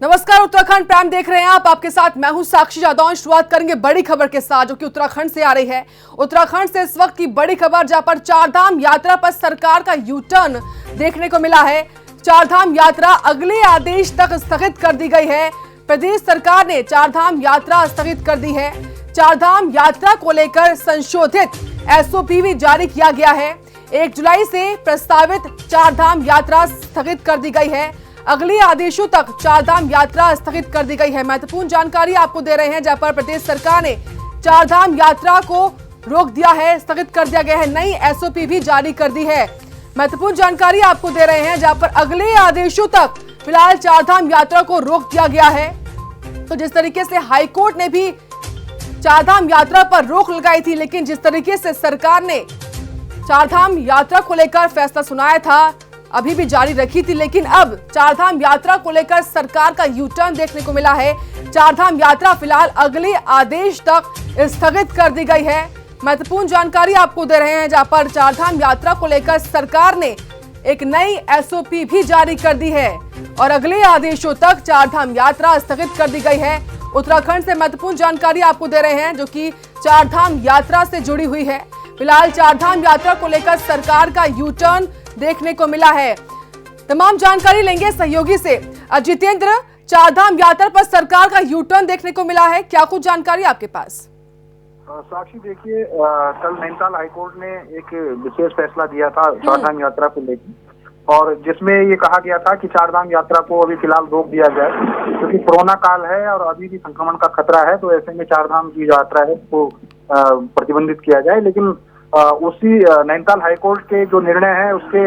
नमस्कार, उत्तराखंड प्राइम देख रहे हैं आप। आपके साथ मैं हूं साक्षी जादौन। शुरुआत करेंगे बड़ी खबर के साथ जो कि उत्तराखंड से आ रही है। उत्तराखंड से इस वक्त की बड़ी खबर, जहां पर चारधाम यात्रा पर सरकार का यू टर्न देखने को मिला है। चारधाम यात्रा अगले आदेश तक स्थगित कर दी गई है। प्रदेश सरकार ने चारधाम यात्रा स्थगित कर दी है। चारधाम यात्रा को लेकर संशोधित एसओपी भी जारी किया गया है। 1 जुलाई से प्रस्तावित चारधाम यात्रा स्थगित कर दी गई है। अगले आदेशों तक चारधाम यात्रा स्थगित कर दी गई है। महत्वपूर्ण जानकारी आपको दे रहे हैं, जहां पर प्रदेश सरकार ने चारधाम यात्रा को रोक दिया है, स्थगित कर दिया गया है। नई एसओपी भी जारी कर दी है। महत्वपूर्ण जानकारी आपको दे रहे हैं, जहां पर अगले आदेशों तक फिलहाल चारधाम यात्रा को रोक दिया गया है। तो जिस तरीके से हाईकोर्ट ने भी चारधाम यात्रा पर रोक लगाई थी, लेकिन जिस तरीके से सरकार ने चारधाम यात्रा को लेकर फैसला सुनाया था, अभी भी जारी रखी थी, लेकिन अब चारधाम यात्रा को लेकर सरकार का यू टर्न देखने को मिला है। चारधाम यात्रा फिलहाल अगले आदेश तक स्थगित कर दी गई है। महत्वपूर्ण जानकारी आपको दे रहे हैं, जहां पर चारधाम यात्रा को लेकर सरकार ने एक नई एसओपी भी जारी कर दी है और अगले आदेशों तक चारधाम यात्रा स्थगित कर दी गई है। उत्तराखंड से महत्वपूर्ण जानकारी आपको दे रहे हैं, जो कि चारधाम यात्रा से जुड़ी हुई है। फिलहाल चारधाम यात्रा को लेकर सरकार का यू टर्न देखने को मिला है। तमाम जानकारी लेंगे सहयोगी से। जितेंद्र, चारधाम यात्रा पर सरकार का यू टर्न देखने को मिला है, क्या कुछ जानकारी आपके पास? साक्षी, देखिए, कल नैनीताल हाईकोर्ट ने एक विशेष फैसला दिया था चारधाम यात्रा को लेकर, और जिसमें ये कहा गया था कि चारधाम यात्रा को अभी फिलहाल रोक दिया जाए, क्योंकि कोरोना काल है और अभी भी संक्रमण का खतरा है। तो ऐसे में चारधाम की यात्रा है उसको प्रतिबंधित किया जाए। लेकिन उसी नैनीताल हाईकोर्ट के जो निर्णय है उसके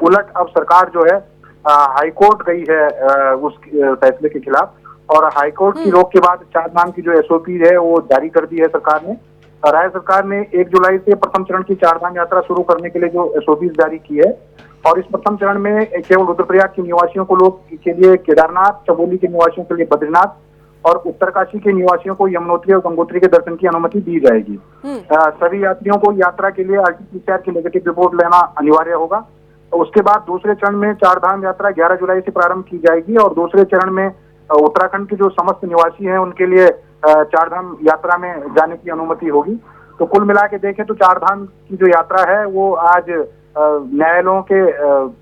उलट अब सरकार जो है हाईकोर्ट गई है उस फैसले के खिलाफ, और हाईकोर्ट की रोक के बाद चारधाम की जो एसओपी है वो जारी कर दी है सरकार ने। राज्य सरकार ने 1 जुलाई से प्रथम चरण की चारधाम यात्रा शुरू करने के लिए जो एसओपी जारी की है, और इस प्रथम चरण में केवल रुद्रप्रयाग के निवासियों को के लिए केदारनाथ, चमोली के निवासियों के लिए बद्रीनाथ और उत्तरकाशी के निवासियों को यमुनोत्री और गंगोत्री के दर्शन की अनुमति दी जाएगी। सभी यात्रियों को यात्रा के लिए आरटीपीसीआर की नेगेटिव रिपोर्ट लेना अनिवार्य होगा। उसके बाद दूसरे चरण में चारधाम यात्रा 11 जुलाई से प्रारंभ की जाएगी, और दूसरे चरण में उत्तराखंड के जो समस्त निवासी हैं उनके लिए चारधाम यात्रा में जाने की अनुमति होगी। तो कुल मिला के देखें तो चारधाम की जो यात्रा है वो आज न्यायालयों के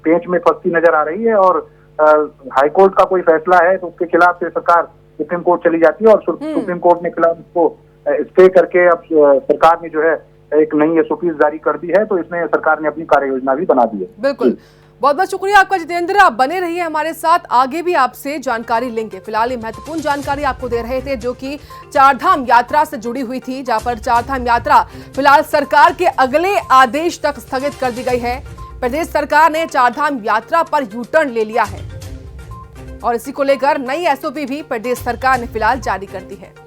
पेंच में फंसती नजर आ रही है, और हाईकोर्ट का कोई फैसला है तो उसके खिलाफ से सरकार सुप्रीम कोर्ट चली जाती है, और सुप्रीम कोर्ट ने खिलाफ उसको स्टे करके अब सरकार ने जो है एक नई एसओपी जारी कर दी है। तो इसमें सरकार ने अपनी कार्य योजना भी बना दी है। बिल्कुल, बहुत बहुत शुक्रिया आपका जितेंद्र। आप बने रहिए हमारे साथ, आगे भी आपसे जानकारी लेंगे। फिलहाल ये महत्वपूर्ण जानकारी आपको दे रहे थे, जो कि चारधाम यात्रा से जुड़ी हुई थी, जहां पर चारधाम यात्रा फिलहाल सरकार के अगले आदेश तक स्थगित कर दी गई है। प्रदेश सरकार ने चारधाम यात्रा पर यू टर्न ले लिया है और इसी को लेकर नई एसओपी भी प्रदेश सरकार ने फिलहाल जारी कर दी है।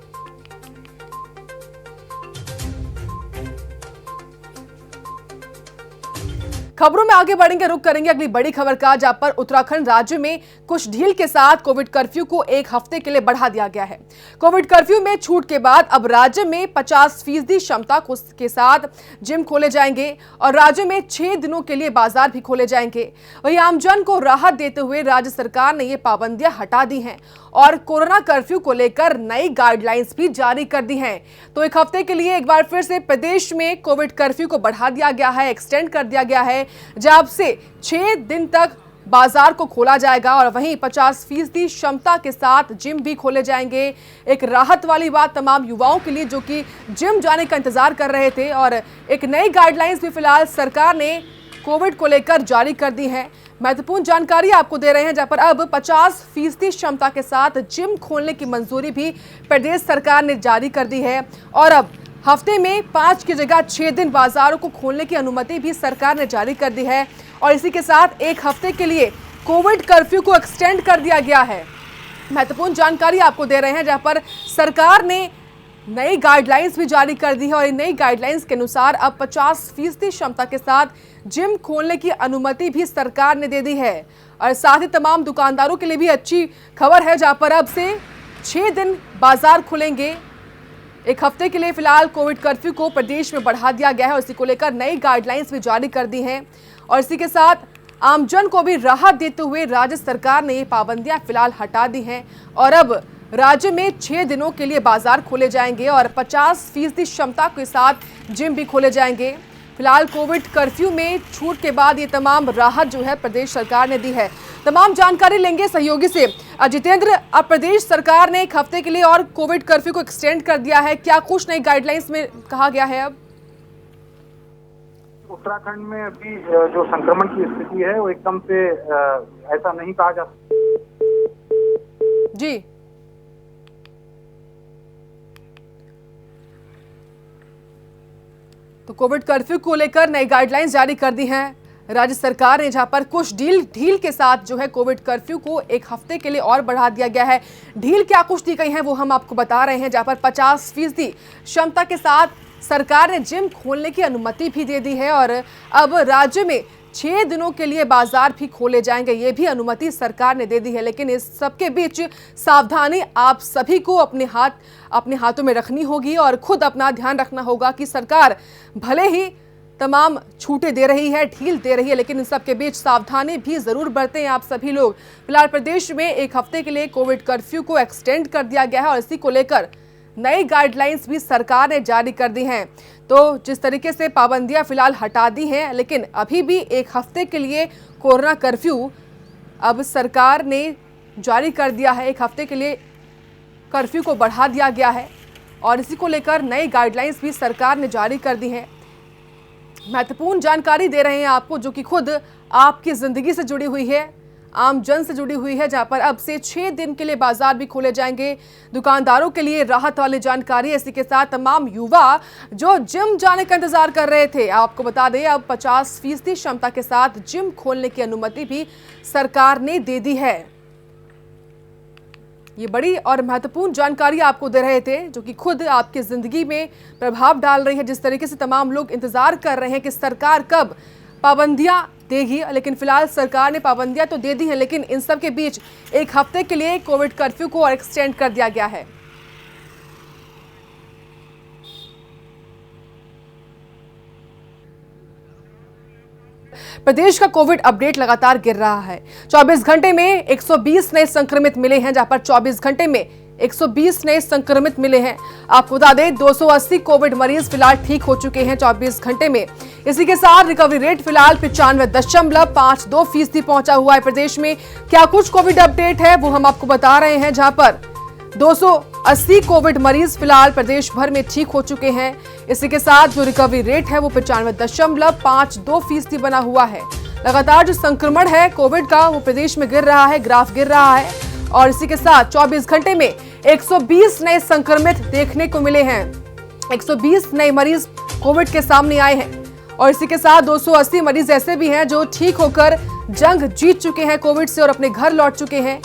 खबरों में आगे बढ़ेंगे, रुक करेंगे अगली बड़ी खबर का, जहां पर उत्तराखंड राज्य में कुछ ढील के साथ कोविड कर्फ्यू को 1 हफ्ते के लिए बढ़ा दिया गया है। कोविड कर्फ्यू में छूट के बाद अब राज्य में 50% क्षमता के साथ जिम खोले जाएंगे और राज्य में 6 दिनों के लिए बाजार भी खोले जाएंगे। वहीं आमजन को राहत देते हुए राज्य सरकार ने ये पाबंदियां हटा दी हैं और कोरोना कर्फ्यू को लेकर नई गाइडलाइंस भी जारी कर दी हैं। तो 1 हफ्ते के लिए एक बार फिर से प्रदेश में कोविड कर्फ्यू को बढ़ा दिया गया है, एक्सटेंड कर दिया गया है, जब से 6 दिन तक बाजार को खोला जाएगा और वहीं 50% क्षमता के साथ जिम भी खोले जाएंगे। एक राहत वाली बात तमाम युवाओं के लिए जो कि जिम जाने का इंतजार कर रहे थे, और एक नई गाइडलाइंस भी फिलहाल सरकार ने कोविड को लेकर जारी कर दी है। महत्वपूर्ण जानकारी आपको दे रहे हैं, जहां पर अब 50% क्षमता के साथ जिम खोलने की मंजूरी भी प्रदेश सरकार ने जारी कर दी है, और अब हफ्ते में 5 की जगह 6 दिन बाजारों को खोलने की अनुमति भी सरकार ने जारी कर दी है। और इसी के साथ 1 हफ्ते के लिए कोविड कर्फ्यू को एक्सटेंड कर दिया गया है। महत्वपूर्ण जानकारी आपको दे रहे हैं, जहां पर सरकार ने नई गाइडलाइंस भी जारी कर दी है, और इन नई गाइडलाइंस के अनुसार अब 50% क्षमता के साथ जिम खोलने की अनुमति भी सरकार ने दे दी है। और साथ ही तमाम दुकानदारों के लिए भी अच्छी खबर है, जहां पर अब से 6 दिन बाजार खुलेंगे। 1 हफ्ते के लिए फिलहाल कोविड कर्फ्यू को प्रदेश में बढ़ा दिया गया है और इसी को लेकर नई गाइडलाइंस भी जारी कर दी हैं। और इसी के साथ आमजन को भी राहत देते हुए राज्य सरकार ने ये पाबंदियां फिलहाल हटा दी हैं और अब राज्य में 6 दिनों के लिए बाजार खोले जाएंगे और 50% क्षमता के साथ जिम भी खोले जाएंगे। फिलहाल कोविड कर्फ्यू में छूट के बाद ये तमाम राहत जो है प्रदेश सरकार ने दी है। तमाम जानकारी लेंगे सहयोगी से। जितेंद्र, अब प्रदेश सरकार ने एक हफ्ते के लिए और कोविड कर्फ्यू को एक्सटेंड कर दिया है, क्या कुछ नई गाइडलाइंस में कहा गया है? अब उत्तराखंड में अभी जो संक्रमण की स्थिति है वो एकदम से ऐसा नहीं कहा जा जी। तो कोविड कर्फ्यू को लेकर नई गाइडलाइंस जारी कर दी हैं राज्य सरकार ने, जहां पर कुछ ढील के साथ जो है कोविड कर्फ्यू को एक हफ्ते के लिए और बढ़ा दिया गया है। ढील क्या कुछ दी गई है वो हम आपको बता रहे हैं, जहां पर 50% क्षमता के साथ सरकार ने जिम खोलने की अनुमति भी दे दी है और अब राज्य में 6 दिनों के लिए बाजार भी खोले जाएंगे, ये भी अनुमति सरकार ने दे दी है। लेकिन इस सबके बीच सावधानी आप सभी को अपने हाथों में रखनी होगी और खुद अपना ध्यान रखना होगा कि सरकार भले ही तमाम छूटें दे रही है, ढील दे रही है, लेकिन इन सबके बीच सावधानी भी जरूर बरतें आप सभी लोग। फिलहाल प्रदेश में एक हफ्ते के लिए कोविड कर्फ्यू को एक्सटेंड कर दिया गया है और इसी को लेकर नई गाइडलाइंस भी सरकार ने जारी कर दी हैं। तो जिस तरीके से पाबंदियां फिलहाल हटा दी हैं, लेकिन अभी भी एक हफ्ते के लिए कोरोना कर्फ्यू अब सरकार ने जारी कर दिया है। एक हफ्ते के लिए कर्फ्यू को बढ़ा दिया गया है और इसी को लेकर नई गाइडलाइंस भी सरकार ने जारी कर दी हैं। महत्वपूर्ण जानकारी दे रहे हैं आपको, जो कि खुद आपकी जिंदगी से जुड़ी हुई है, आम जन से जुड़ी हुई है, जहां पर अब से 6 दिन के लिए बाजार भी खोले जाएंगे। दुकानदारों के लिए राहत वाली जानकारी। इसी के साथ तमाम युवा जो जिम जाने का इंतजार कर रहे थे, आपको बता दें अब 50% क्षमता के साथ जिम खोलने की अनुमति भी सरकार ने दे दी है। ये बड़ी और महत्वपूर्ण जानकारी आपको दे रहे थे, जो कि खुद आपकी जिंदगी में प्रभाव डाल रही है। जिस तरीके से तमाम लोग इंतजार कर रहे हैं कि सरकार कब पाबंदियां देगी, लेकिन फिलहाल सरकार ने पाबंदियां तो दे दी हैं, लेकिन इन सब के बीच एक हफ्ते के लिए कोविड कर्फ्यू को और एक्सटेंड कर दिया गया है। प्रदेश का कोविड अपडेट लगातार गिर रहा है। 24 घंटे में 120 नए संक्रमित मिले हैं, जहां पर 24 घंटे में 120 नए संक्रमित मिले हैं। आपको बता दें 280 कोविड मरीज फिलहाल ठीक हो चुके हैं 24 घंटे में। इसी के साथ रिकवरी रेट फिलहाल 95.52% पहुंचा हुआ है। प्रदेश में क्या कुछ कोविड अपडेट है वो हम आपको बता रहे हैं, जहां पर 280 कोविड मरीज फिलहाल प्रदेश भर में ठीक हो चुके हैं। इसी के साथ जो रिकवरी रेट है वो 95.52% बना हुआ है। लगातार जो संक्रमण है कोविड का वो प्रदेश में गिर रहा है, ग्राफ गिर रहा है और इसी के साथ 24 घंटे में 120 नए संक्रमित देखने को मिले हैं। 120 नए मरीज कोविड के सामने आए हैं और इसी के साथ 280 मरीज ऐसे भी हैं जो ठीक होकर जंग जीत चुके हैं कोविड से और अपने घर लौट चुके हैं।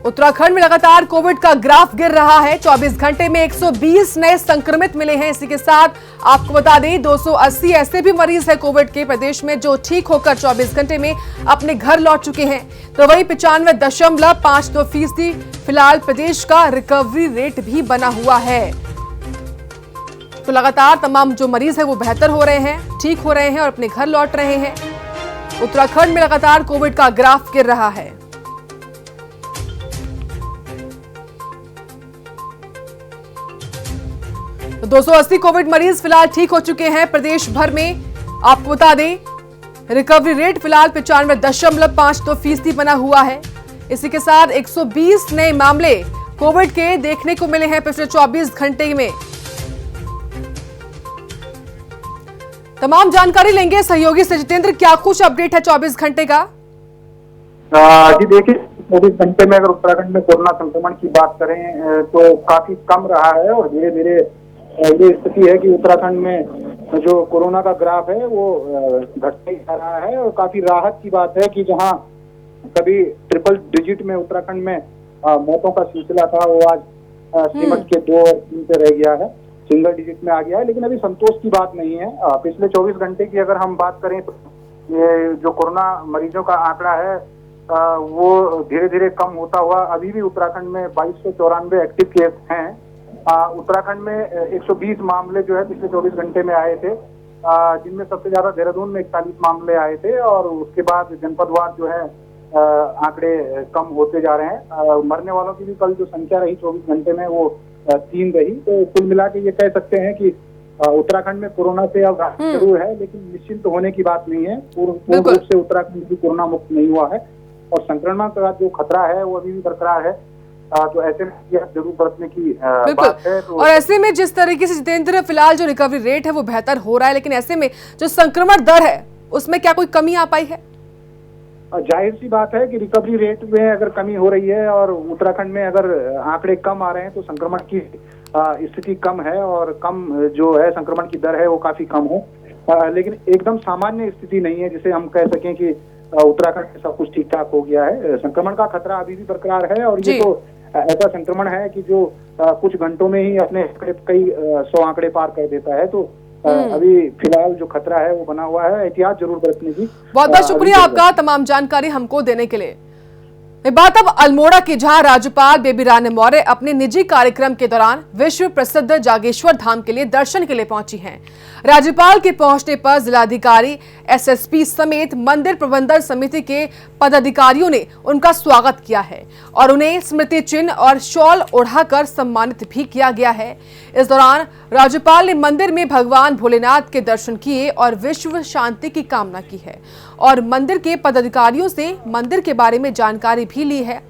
उत्तराखंड में लगातार कोविड का ग्राफ गिर रहा है। 24 घंटे में 120 नए संक्रमित मिले हैं। इसी के साथ आपको बता दें 280 ऐसे भी मरीज हैं कोविड के प्रदेश में जो ठीक होकर 24 घंटे में अपने घर लौट चुके हैं। तो वही 95.52% फिलहाल प्रदेश का रिकवरी रेट भी बना हुआ है। तो लगातार तमाम जो मरीज है वो बेहतर हो रहे हैं, ठीक हो रहे हैं और अपने घर लौट रहे हैं। उत्तराखंड में लगातार कोविड का ग्राफ गिर रहा है। तो 280 कोविड मरीज फिलहाल ठीक हो चुके हैं प्रदेश भर में। आपको बता दें रिकवरी रेट फिलहाल 95.52% बना हुआ है। इसी के साथ 120 नए मामले कोविड के देखने को मिले हैं पिछले 24 घंटे में। तमाम जानकारी लेंगे सहयोगी से। जितेंद्र, क्या कुछ अपडेट है 24 घंटे का? जी देखिए, 24 घंटे में अगर उत्तराखंड में कोरोना संक्रमण की बात करें तो काफी कम रहा है और धीरे धीरे ये स्थिति है कि उत्तराखंड में जो कोरोना का ग्राफ है वो घटते जा रहा है और काफी राहत की बात है कि जहां कभी ट्रिपल डिजिट में उत्तराखंड में मौतों का सिलसिला था वो आज सिमट के 2 और 3 पे रह गया है, सिंगल डिजिट में आ गया है। लेकिन अभी संतोष की बात नहीं है। पिछले 24 घंटे की अगर हम बात करें तो ये जो कोरोना मरीजों का आंकड़ा है वो धीरे धीरे कम होता हुआ अभी भी उत्तराखंड में 2294 एक्टिव केस हैं। उत्तराखंड में 120 मामले जो है पिछले 24 घंटे में आए थे जिनमें सबसे ज्यादा देहरादून में 41 मामले आए थे और उसके बाद जनपदवार जो है आंकड़े कम होते जा रहे हैं। मरने वालों की भी कल जो संख्या रही 24 घंटे में वो 3 रही। तो कुल मिला के ये कह सकते हैं कि उत्तराखंड में कोरोना से अब जरूर है, लेकिन निश्चिंत होने की बात नहीं है। पूर्ण रूप से उत्तराखंड भी कोरोना मुक्त नहीं हुआ है और संक्रमण का जो खतरा है वो अभी भी बरकरार है। तो ऐसे में जरूर बरतने की बात है। तो और ऐसे में जिस तरीके से जितेंद्र फिलहाल जो रिकवरी रेट है वो बेहतर हो रहा है, लेकिन ऐसे में जो संक्रमण दर है उसमें क्या कोई कमी आ पाई है? जाहिर सी बात है कि रिकवरी रेट में अगर कमी हो रही है और उत्तराखंड में अगर आंकड़े कम आ रहे हैं तो संक्रमण की स्थिति कम है और कम जो है संक्रमण की दर है वो काफी कम हो, लेकिन एकदम सामान्य स्थिति नहीं है जिसे हम कह सकें कि उत्तराखंड में सब कुछ ठीक ठाक हो गया है। संक्रमण का खतरा अभी भी बरकरार है और ये तो ऐसा संक्रमण है कि जो कुछ घंटों में ही अपने कई 100 आंकड़े पार कर देता है। तो अभी फिलहाल जो खतरा है वो बना हुआ है, एहतियात जरूर बरतने की। बहुत बहुत शुक्रिया आपका तमाम जानकारी हमको देने के लिए। बात अब अल्मोड़ा की, जहां राज्यपाल बेबी रानी मौर्य अपने निजी कार्यक्रम के दौरान विश्व प्रसिद्ध जागेश्वर धाम के लिए दर्शन के लिए पहुंची हैं। राज्यपाल के पहुंचने पर जिलाधिकारी, एसएसपी समेत मंदिर प्रबंधन समिति के पदाधिकारियों ने उनका स्वागत किया है और उन्हें स्मृति चिन्ह और शॉल ओढ़ाकर सम्मानित भी किया गया है। इस दौरान राज्यपाल ने मंदिर में भगवान भोलेनाथ के दर्शन किए और विश्व शांति की कामना की है और मंदिर के पदाधिकारियों से मंदिर के बारे में जानकारी भी ली है।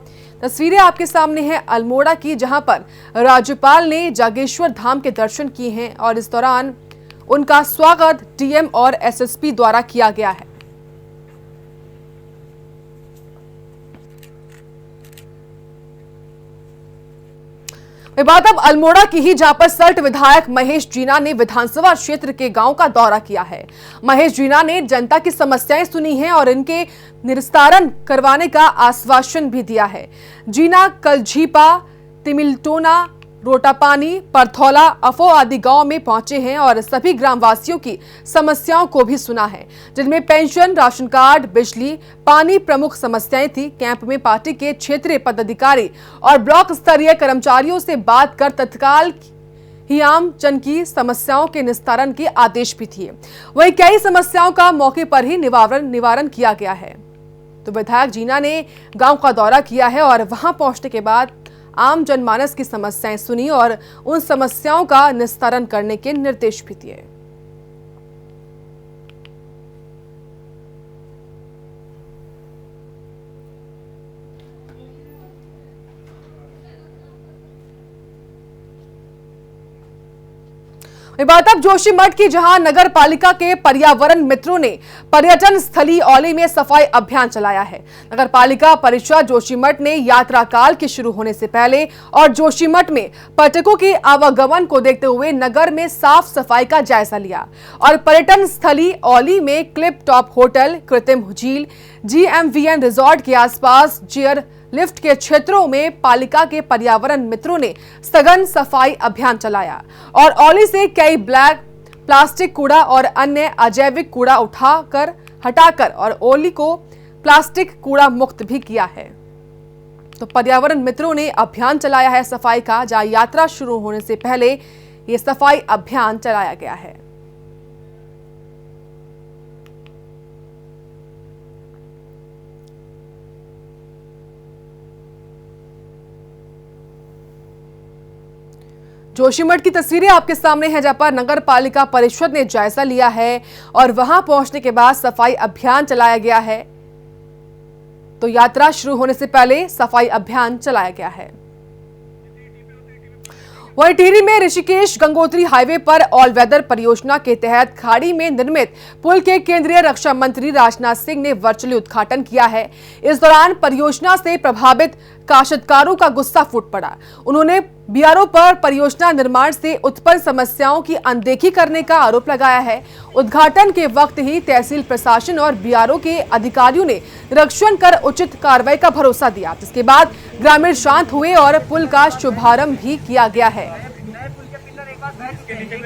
तस्वीरें आपके सामने हैं अल्मोड़ा की, जहां पर राज्यपाल ने जागेश्वर धाम के दर्शन किए हैं और इस दौरान उनका स्वागत डीएम और एसएसपी द्वारा किया गया है। बात अब अल्मोड़ा की ही, जहां पर सल्ट विधायक महेश जीना ने विधानसभा क्षेत्र के गांव का दौरा किया है। महेश जीना ने जनता की समस्याएं सुनी हैं और इनके निस्तारण करवाने का आश्वासन भी दिया है। जीना कल झीपा, तिमिलटोना, रोटापानी, परथौला, अफो आदि गांव में पहुंचे हैं और सभी ग्रामवासियों की समस्याओं को भी सुना है, जिनमें पेंशन, राशन कार्ड, बिजली, पानी प्रमुख समस्याएं थी। कैंप में पार्टी के क्षेत्रीय पदाधिकारी और ब्लॉक स्तरीय कर्मचारियों से बात कर तत्काल ही आम जन की समस्याओं के निस्तारण के आदेश भी दिए। वहीं कई समस्याओं का मौके पर ही निवारण किया गया है। तो विधायक जीना ने गांव का दौरा किया है और वहां पहुंचने के बाद आम जनमानस की समस्याएं सुनी और उन समस्याओं का निस्तारण करने के निर्देश भी दिए। बात अब जोशीमठ की, जहां नगर पालिका के पर्यावरण मित्रों ने पर्यटन स्थली औली में सफाई अभियान चलाया है। नगर पालिका परिषद जोशीमठ ने यात्रा काल के शुरू होने से पहले और जोशीमठ में पर्यटकों के आवागमन को देखते हुए नगर में साफ सफाई का जायजा लिया और पर्यटन स्थली औली में क्लिप टॉप होटल, कृत्रिम झील, GMVN रिजॉर्ट के आसपास चेयर लिफ्ट के क्षेत्रों में पालिका के पर्यावरण मित्रों ने सघन सफाई अभियान चलाया और औली से कई ब्लैक प्लास्टिक कूड़ा और अन्य अजैविक कूड़ा हटाकर और औली को प्लास्टिक कूड़ा मुक्त भी किया है। तो पर्यावरण मित्रों ने अभियान चलाया है सफाई का, जहां यात्रा शुरू होने से पहले ये सफाई अभियान चलाया गया है। जोशीमठ की तस्वीरें आपके सामने हैं, जहां पर नगर पालिका परिषद ने जायजा लिया है और वहां पहुंचने के बाद सफाई अभियान चलाया गया है। तो यात्रा शुरू होने से पहले सफाई अभियान चलाया गया है। वहीं टिहरी में ऋषिकेश गंगोत्री हाईवे पर ऑल वेदर परियोजना के तहत खाड़ी में निर्मित पुल के केंद्रीय रक्षा मंत्री राजनाथ सिंह ने वर्चुअली उद्घाटन किया है। इस दौरान परियोजना से प्रभावित काश्तकारों का गुस्सा फूट पड़ा। उन्होंने बीआरओ पर परियोजना निर्माण से उत्पन्न समस्याओं की अनदेखी करने का आरोप लगाया है। उद्घाटन के वक्त ही तहसील प्रशासन और बीआरओ के अधिकारियों ने निरीक्षण कर उचित कार्रवाई का भरोसा दिया, जिसके बाद ग्रामीण शांत हुए और पुल का शुभारंभ भी किया गया है।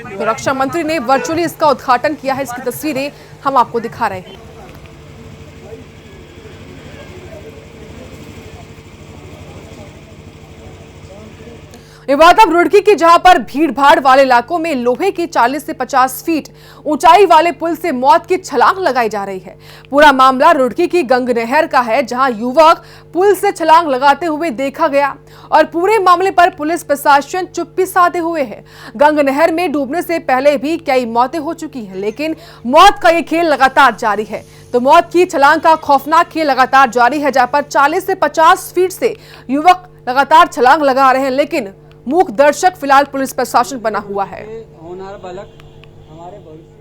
तो रक्षा मंत्री ने वर्चुअली इसका उद्घाटन किया है। इसकी तस्वीरें हम आपको दिखा रहे हैं। ये बात अब रुड़की की, जहां पर भीड़ भाड़ वाले इलाकों में लोहे की 40 से 50 फीट ऊंचाई वाले पुल से मौत की छलांग लगाई जा रही है। पूरा मामला रुड़की की गंग नहर का है, जहां युवक पुल से छलांग लगाते हुए देखा गया और पूरे मामले पर पुलिस प्रशासन चुप्पी साधे हुए है। गंग नहर में डूबने से पहले भी कई मौतें हो चुकी हैं, लेकिन मौत का ये खेल लगातार जारी है। तो मौत की छलांग का खौफनाक खेल लगातार जारी है, जहां पर 40 से 50 फीट से युवक लगातार छलांग लगा रहे हैं, लेकिन मूक दर्शक फिलहाल पुलिस प्रशासन बना हुआ है। होनहार बालक हमारे भविष्य।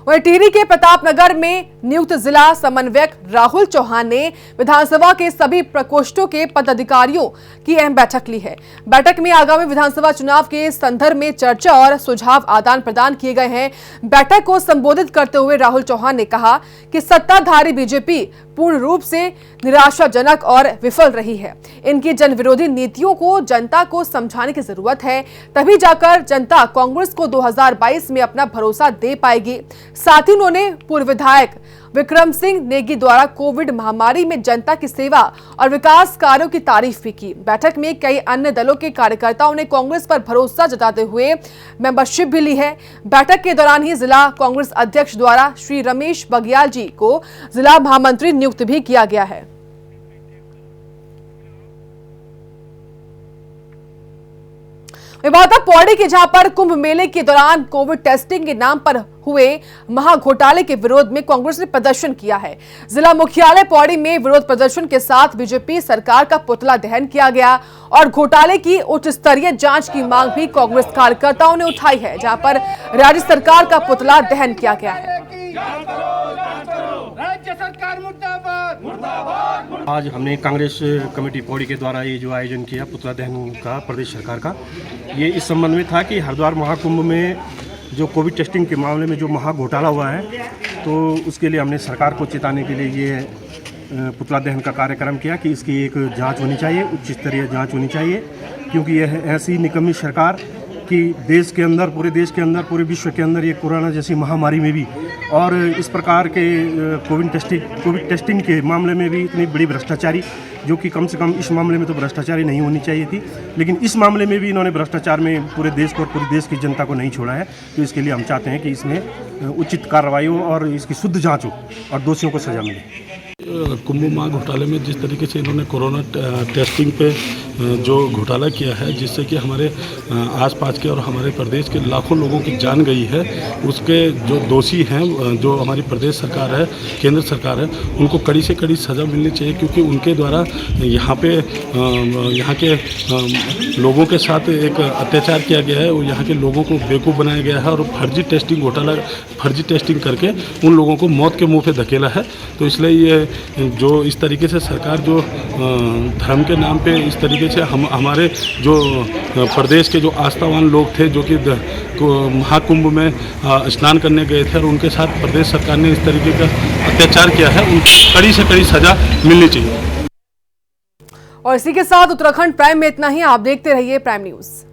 वहीं टिहरी के प्रतापनगर में नियुक्त जिला समन्वयक राहुल चौहान ने विधानसभा के सभी प्रकोष्ठों के पदाधिकारियों की अहम बैठक ली है। बैठक में आगामी विधानसभा चुनाव के संदर्भ में चर्चा और सुझाव आदान प्रदान किए गए हैं। बैठक को संबोधित करते हुए राहुल चौहान ने कहा कि सत्ताधारी बीजेपी पूर्ण रूप से निराशाजनक और विफल रही है। इनकी जनविरोधी नीतियों को जनता को समझाने की जरूरत है, तभी जाकर जनता कांग्रेस को 2022 में अपना भरोसा दे पाएगी। साथ ही उन्होंने पूर्व विधायक विक्रम सिंह नेगी द्वारा कोविड महामारी में जनता की सेवा और विकास कार्यों की तारीफ भी की। बैठक में कई अन्य दलों के कार्यकर्ताओं ने कांग्रेस पर भरोसा जताते हुए मेंबरशिप भी ली है। बैठक के दौरान ही जिला कांग्रेस अध्यक्ष द्वारा श्री रमेश बगियाल जी को जिला महामंत्री नियुक्त भी किया गया है। बात पौड़ी की, जहां पर कुंभ मेले के दौरान कोविड टेस्टिंग के नाम पर हुए महाघोटाले के विरोध में कांग्रेस ने प्रदर्शन किया है। जिला मुख्यालय पौड़ी में विरोध प्रदर्शन के साथ बीजेपी सरकार का पुतला दहन किया गया और घोटाले की उच्च स्तरीय जांच की मांग भी कांग्रेस कार्यकर्ताओं ने उठाई है, जहां पर राज्य सरकार का पुतला दहन किया गया है। राज्य सरकार मुर्दाबाद। आज हमने कांग्रेस कमेटी पौड़ी के द्वारा ये जो आयोजन किया पुतला दहन का प्रदेश सरकार का, ये इस संबंध में था कि हरिद्वार महाकुंभ में जो कोविड टेस्टिंग के मामले में जो महाघोटाला हुआ है, तो उसके लिए हमने सरकार को चेताने के लिए ये पुतला दहन का कार्यक्रम किया कि इसकी एक जांच होनी चाहिए, उच्च स्तरीय जांच होनी चाहिए, क्योंकि यह ऐसी निकम्मी सरकार कि देश के अंदर, पूरे देश के अंदर, पूरे विश्व के अंदर ये कोरोना जैसी महामारी में भी और इस प्रकार के कोविड टेस्टिंग के मामले में भी इतनी बड़ी भ्रष्टाचारी, जो कि कम से कम इस मामले में तो भ्रष्टाचारी नहीं होनी चाहिए थी, लेकिन इस मामले में भी इन्होंने भ्रष्टाचार में पूरे देश को और पूरे देश की जनता को नहीं छोड़ा है। तो इसके लिए हम चाहते हैं कि इसमें उचित कार्रवाई हो और इसकी शुद्ध जाँच हो और दोषियों को सजा मिले। कुंभ माह घोटाले में जिस तरीके से इन्होंने कोरोना टेस्टिंग पे जो घोटाला किया है, जिससे कि हमारे आसपास के और हमारे प्रदेश के लाखों लोगों की जान गई है, उसके जो दोषी हैं, जो हमारी प्रदेश सरकार है, केंद्र सरकार है, उनको कड़ी से कड़ी सज़ा मिलनी चाहिए, क्योंकि उनके द्वारा यहाँ के लोगों के साथ एक अत्याचार किया गया है और यहाँ के लोगों को बेवकूफ़ बनाया गया है और फर्जी टेस्टिंग करके उन लोगों को मौत के मुँह पे धकेला है। तो इसलिए ये जो इस तरीके से सरकार जो धर्म के नाम पे इस तरीके से हमारे जो प्रदेश के जो आस्थावान लोग थे, जो कि महाकुंभ में स्नान करने गए थे और उनके साथ प्रदेश सरकार ने इस तरीके का अत्याचार किया है, उनको कड़ी से कड़ी सजा मिलनी चाहिए। और इसी के साथ उत्तराखंड प्राइम में इतना ही। आप देखते रहिए प्राइम न्यूज़।